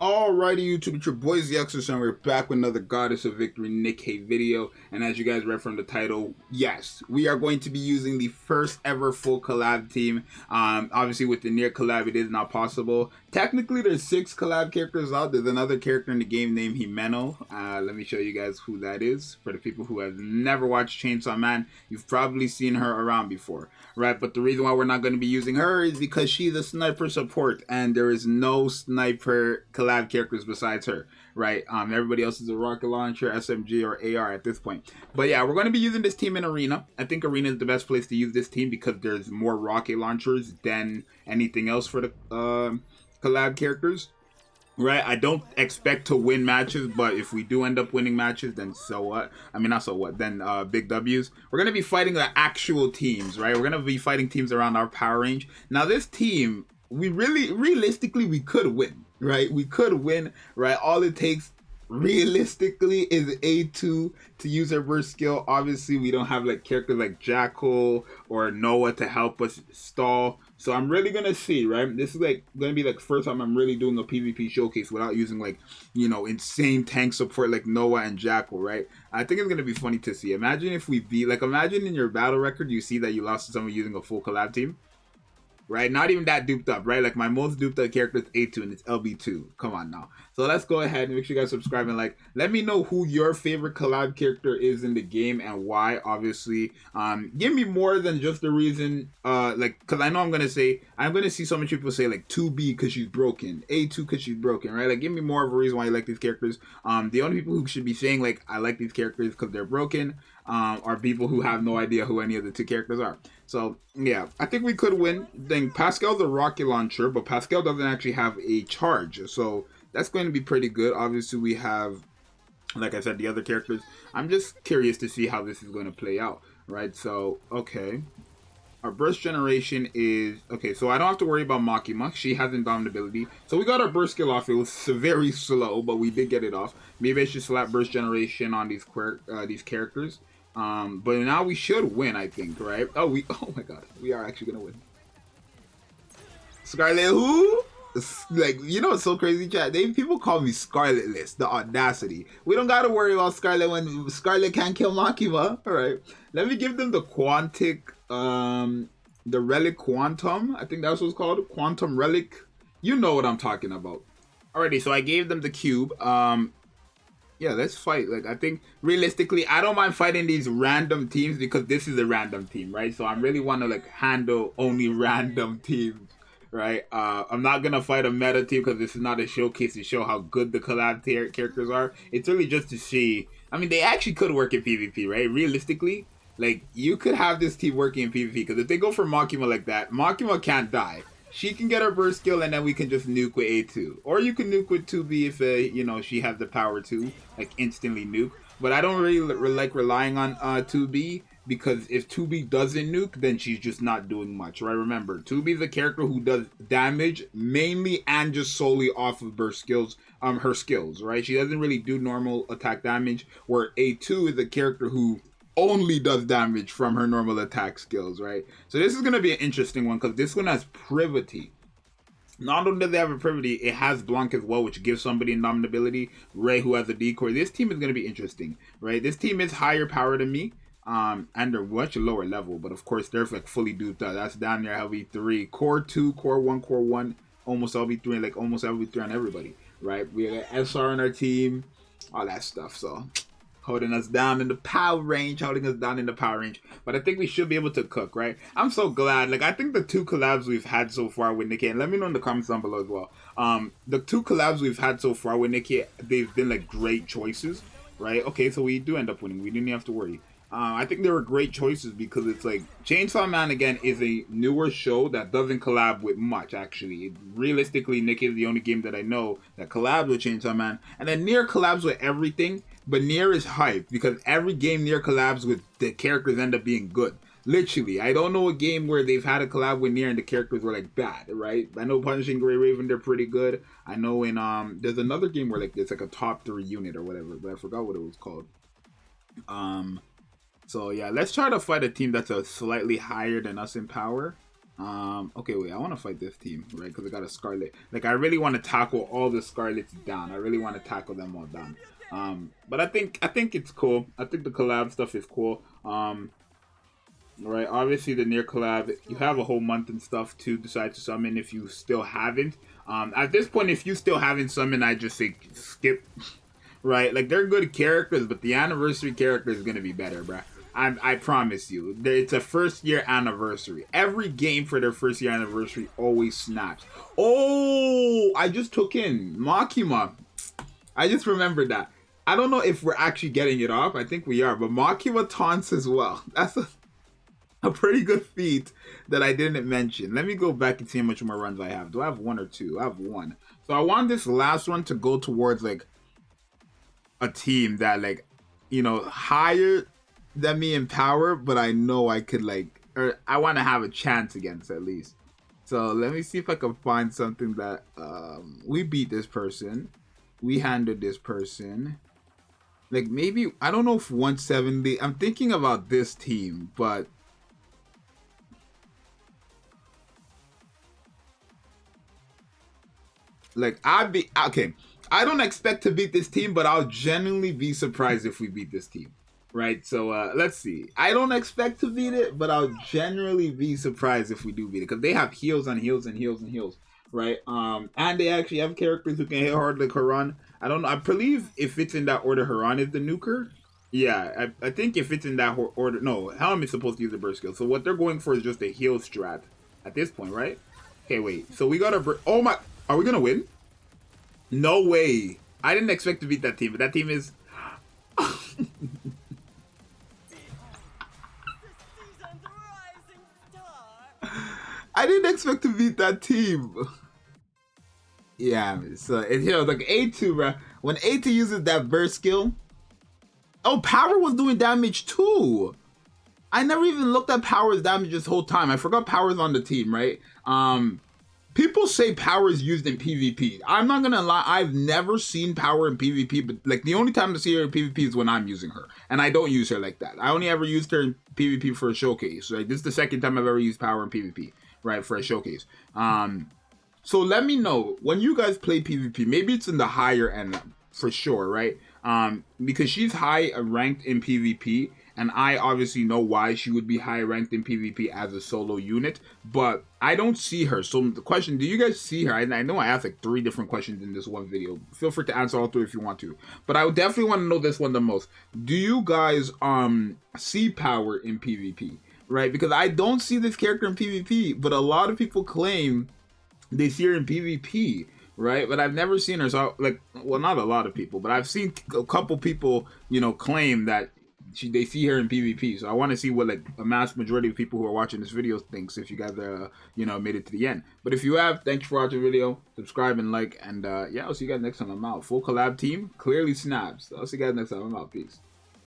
Alrighty, YouTube, it's your boy Zxous, and we're back with another Goddess of Victory Nikke video. And as you guys read from the title, yes, we are going to be using the first ever full collab team. Obviously with the NIER collab, it is not possible. Technically, there's 6 collab characters out. There's another character in the game named Himeno. Let me show you guys who that is. For the people who have never watched Chainsaw Man, you've probably seen her around before, right? But the reason why we're not going to be using her is because she's a sniper support, and there is no sniper collab characters besides her, right? Everybody else is a rocket launcher, SMG, or AR at this point. But yeah, we're going to be using this team in Arena. I think Arena is the best place to use this team because there's more rocket launchers than anything else for the collab characters, right? I don't expect to win matches, but if we do end up winning matches, then so what? I mean, not so what, then big W's. We're going to be fighting the actual teams, right? We're going to be fighting teams around our power range. Now, this team, realistically, we could win, right? We could win, right? All it takes realistically is A2 to use her burst skill. Obviously, we don't have like characters like Jackal or Noah to help us stall. So I'm really gonna see, right? This is like gonna be like first time I'm really doing a PvP showcase without using like, you know, insane tank support like Noah and Jackal, right? I think it's gonna be funny to see. Imagine if we beat, like, imagine in your battle record you see that you lost to someone using a full collab team, right? Not even that duped up, right? Like my most duped up character is A2 and it's LB2. Come on now. So let's go ahead and make sure you guys subscribe and like. Let me know who your favorite collab character is in the game and why. Obviously, give me more than just the reason. Like, cause I know I'm gonna see so many people say like 2B because she's broken, A2 because she's broken, right? Like, give me more of a reason why you like these characters. The only people who should be saying like I like these characters because they're broken are people who have no idea who any of the 2 characters are. So yeah, I think we could win. Then Pascal's a rocket launcher, but Pascal doesn't actually have a charge, so that's going to be pretty good. Obviously, we have, like I said, the other characters. I'm just curious to see how this is going to play out, right? So, okay. Our burst generation is... Okay, so I don't have to worry about Makima. She has indomitability. So we got our burst skill off. It was very slow, but we did get it off. Maybe I should slap burst generation on these characters. But now we should win, I think, right? Oh my god. We are actually going to win. Scarlet who? Like, you know, it's so crazy, chat. People call me Scarletless, the audacity. We don't gotta worry about Scarlet when Scarlet can't kill Makima. Alright. Let me give them the Quantic, the Relic Quantum. I think that's what it's called. Quantum Relic. You know what I'm talking about. Alrighty, so I gave them the cube. Yeah, let's fight. Like, I think realistically, I don't mind fighting these random teams because this is a random team, right? So I really want to like handle only random teams. Right, I'm not gonna fight a meta team because this is not a showcase to show how good the collab characters are. It's really just to see. I mean, they actually could work in PvP, right? Realistically, like, you could have this team working in PvP because if they go for Makima like that, Makima can't die. She can get her burst skill and then we can just nuke with A2, or you can nuke with 2B if you know, she has the power to like instantly nuke. But I don't really like relying on 2B. Because if 2B doesn't nuke, then she's just not doing much, right? Remember, 2B is a character who does damage mainly and just solely off of her skills, right? She doesn't really do normal attack damage, where A2 is a character who only does damage from her normal attack skills, right? So this is going to be an interesting one because this one has Privity. Not only does it have a Privity, it has Blanc as well, which gives somebody indomitability. Ray, who has a decoy. This team is going to be interesting, right? This team is higher power than me. And they're much lower level, but of course they're like fully duped up. That's down there LV3, core 2, core 1, almost LV3, like almost LV3 on everybody, right? We have SR on our team, all that stuff. So holding us down in the power range, but I think we should be able to cook, right? I'm so glad. Like, I think the 2 collabs we've had so far with Nikke, and let me know in the comments down below as well. The 2 collabs we've had so far with Nikke, they've been like great choices, right? Okay, so we do end up winning. We didn't have to worry. I think they were great choices because it's like Chainsaw Man again is a newer show that doesn't collab with much. Actually, realistically, Nikke is the only game that I know that collabs with Chainsaw Man, and then NIER collabs with everything. But NIER is hype because every game NIER collabs with, the characters end up being good. Literally, I don't know a game where they've had a collab with NIER and the characters were like bad, right? I know Punishing Grey Raven, they're pretty good. I know in there's another game where like it's like a top 3 unit or whatever, but I forgot what it was called. So yeah, let's try to fight a team that's a slightly higher than us in power. Okay, wait, I want to fight this team, right? Because I got a Scarlet. Like, I really want to tackle all the Scarlets down. I really want to tackle them all down. But I think it's cool. I think the collab stuff is cool. Right, obviously the NIER collab, you have a whole month and stuff to decide to summon if you still haven't. At this point, if you still haven't summoned, I just say skip. Right, like, they're good characters, but the anniversary character is gonna be better, bruh. I promise you. It's a first-year anniversary. Every game for their first-year anniversary always snaps. Oh, I just took in Makima. I just remembered that. I don't know if we're actually getting it off. I think we are, but Makima taunts as well. That's a pretty good feat that I didn't mention. Let me go back and see how much more runs I have. Do I have one or two? I have one. So I want this last one to go towards, like, a team that, like, you know, higher than me in power, but I know I could, like, or I want to have a chance against at least. So let me see if I can find something that we beat this person, we handled this person. Like, maybe, I don't know if 170. I'm thinking about this team, but like, okay. I don't expect to beat this team, but I'll genuinely be surprised if we beat this team. Right, so let's see. I don't expect to beat it, but I'll generally be surprised if we do beat it, because they have heals on heals and heals and heals, right? And they actually have characters who can hit hard like Haran. I don't know. I believe if it's in that order, Haran is the nuker. Yeah, I think if it's in that order, no, Helm is supposed to use the burst skill. So what they're going for is just a heal strat at this point, right? Okay, wait. So we got a oh my, are we gonna win? No way. I didn't expect to beat that team, but that team is. I didn't expect to beat that team. Yeah, so it, you know, like A2, bro. When A2 uses that burst skill, oh, power was doing damage too. I never even looked at power's damage this whole time. I forgot power's on the team, right? People say power is used in PvP. I'm not gonna lie, I've never seen power in PvP, but like the only time to see her in PvP is when I'm using her. And I don't use her like that. I only ever used her in PvP for a showcase. Like, this is the second time I've ever used power in PvP, right? For a showcase. So let me know when you guys play PvP, maybe it's in the higher end for sure, right? Because she's high ranked in PvP, and I obviously know why she would be high ranked in PvP as a solo unit, but I don't see her. So the question, do you guys see her? I know I asked like 3 different questions in this one video. Feel free to answer all 3 if you want to, but I would definitely want to know this one the most. Do you guys see power in PvP, right? Because I don't see this character in PvP, but a lot of people claim they see her in PvP, right? But I've never seen her. So, like, well, not a lot of people, but I've seen a couple people, you know, claim that they see her in PvP. So I want to see what, like, a mass majority of people who are watching this video thinks, if you guys you know, made it to the end. But if you have, thanks for watching the video. Subscribe and like, and yeah, I'll see you guys next time. I'm out. Full collab team clearly snaps. I'll see you guys next time. I'm out. Peace.